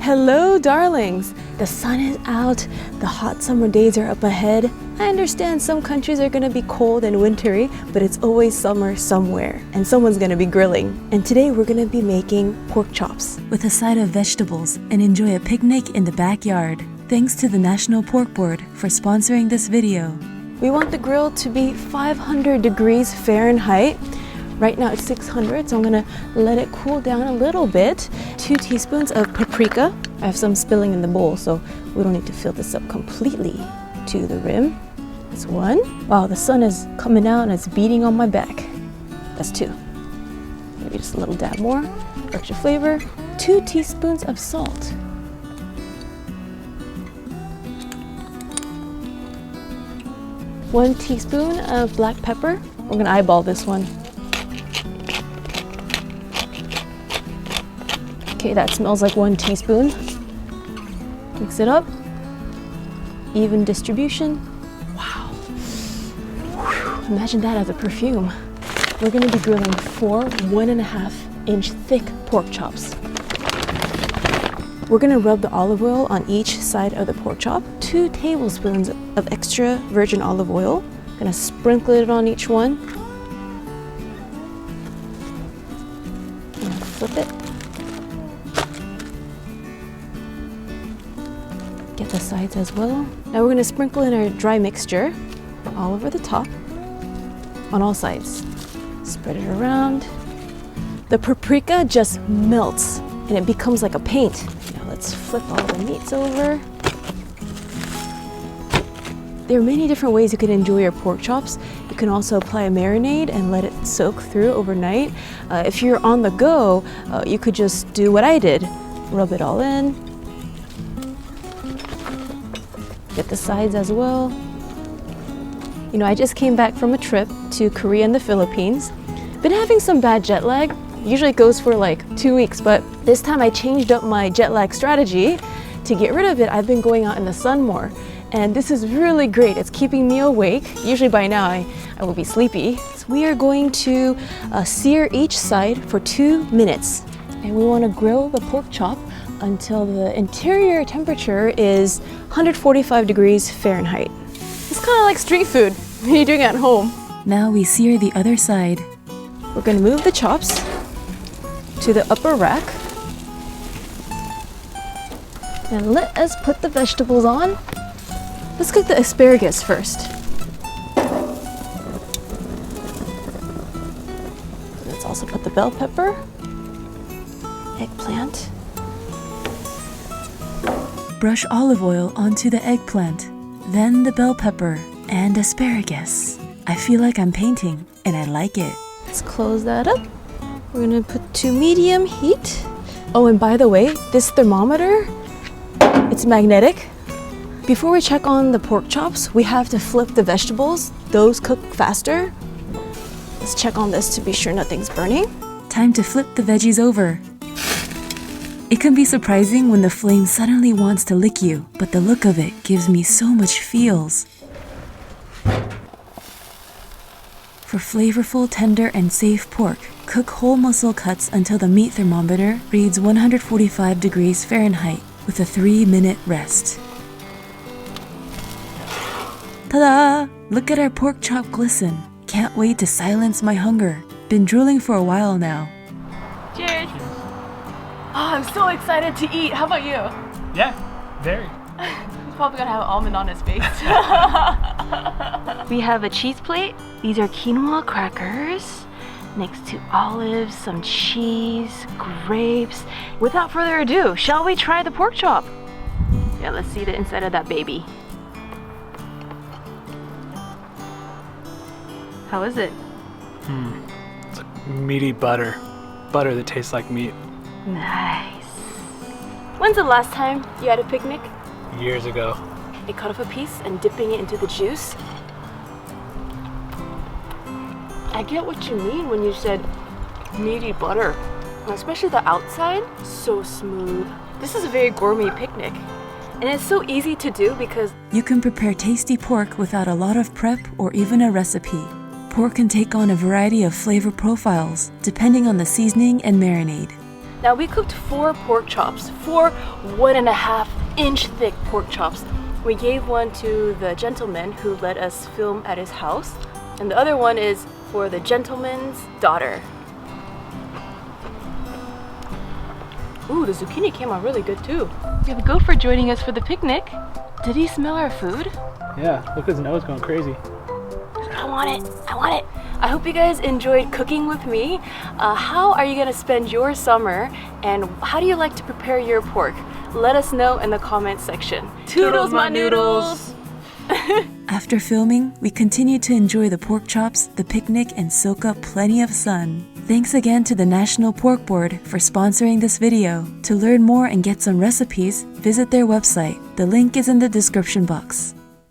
Hello, darlings! The sun is out, the hot summer days are up ahead. I understand some countries are going to be cold and wintry, but it's always summer somewhere, and someone's going to be grilling. And today we're going to be making pork chops with a side of vegetables and enjoy a picnic in the backyard. Thanks to the National Pork Board for sponsoring this video. We want the grill to be 500 degrees Fahrenheit. Right now it's 600, so I'm gonna let it cool down a little bit. 2 teaspoons of paprika. I have some spilling in the bowl, so we don't need to fill this up completely to the rim. That's 1. Wow, the sun is coming out and it's beating on my back. That's 2. Maybe just a little dab more, extra flavor. 2 teaspoons of salt. One teaspoon of black pepper. We're gonna eyeball this one. Okay, that smells like 1 teaspoon. Mix it up. Even distribution. Wow. Whew. Imagine that as a perfume. We're gonna be grilling 4 1.5-inch thick pork chops. We're gonna rub the olive oil on each side of the pork chop. 2 tablespoons of extra virgin olive oil. Gonna sprinkle it on each one. And flip it. Get the sides as well. Now we're gonna sprinkle in our dry mixture all over the top, on all sides. Spread it around. The paprika just melts and it becomes like a paint. Now let's flip all the meats over. There are many different ways you can enjoy your pork chops. You can also apply a marinade and let it soak through overnight. If you're on the go, you could just do what I did. Rub it all in. Get the sides as well. You know, I just came back from a trip to Korea and the Philippines. Been having some bad jet lag. Usually it goes for like 2 weeks, but this time I changed up my jet lag strategy. To get rid of it, I've been going out in the sun more. And this is really great. It's keeping me awake. Usually by now I will be sleepy. So we are going to sear each side for 2 minutes. And we want to grill the pork chop until the interior temperature is 145 degrees Fahrenheit. It's kind of like street food when you're doing it at home. Now we sear the other side. We're going to move the chops to the upper rack. And let us put the vegetables on. Let's cook the asparagus first. Let's also put the bell pepper, eggplant. Brush olive oil onto the eggplant, then the bell pepper and asparagus. I feel like I'm painting and I like it. Let's close that up. We're gonna put to medium heat. Oh, and by the way, this thermometer, it's magnetic. Before we check on the pork chops, we have to flip the vegetables. Those cook faster. Let's check on this to be sure nothing's burning. Time to flip the veggies over. It can be surprising when the flame suddenly wants to lick you, but the look of it gives me so much feels. For flavorful, tender, and safe pork, cook whole muscle cuts until the meat thermometer reads 145 degrees Fahrenheit with a 3-minute rest. Ta-da! Look at our pork chop glisten. Can't wait to silence my hunger. Been drooling for a while now. Cheers! Oh, I'm so excited to eat. How about you? Yeah, very. He's probably gonna have an almond on his face. We have a cheese plate. These are quinoa crackers next to olives, some cheese, grapes. Without further ado, shall we try the pork chop? Yeah, let's see the inside of that baby. How is it? It's like meaty butter. Butter that tastes like meat. Nice. When's the last time you had a picnic? Years ago. You cut off a piece and dipping it into the juice. I get what you mean when you said meaty butter. Especially the outside, so smooth. This is a very gourmet picnic. And it's so easy to do because you can prepare tasty pork without a lot of prep or even a recipe. Pork can take on a variety of flavor profiles depending on the seasoning and marinade. Now we cooked 4 pork chops, 4 1.5-inch thick pork chops. We gave one to the gentleman who let us film at his house, and the other one is for the gentleman's daughter. Ooh, the zucchini came out really good too. We have Gopher joining us for the picnic. Did he smell our food? Yeah, look at his nose going crazy. I want it, I want it. I hope you guys enjoyed cooking with me. How are you gonna spend your summer, and how do you like to prepare your pork? Let us know in the comment section. Toodles, my noodles! After filming, we continued to enjoy the pork chops, the picnic, and soak up plenty of sun. Thanks again to the National Pork Board for sponsoring this video. To learn more and get some recipes, visit their website. The link is in the description box.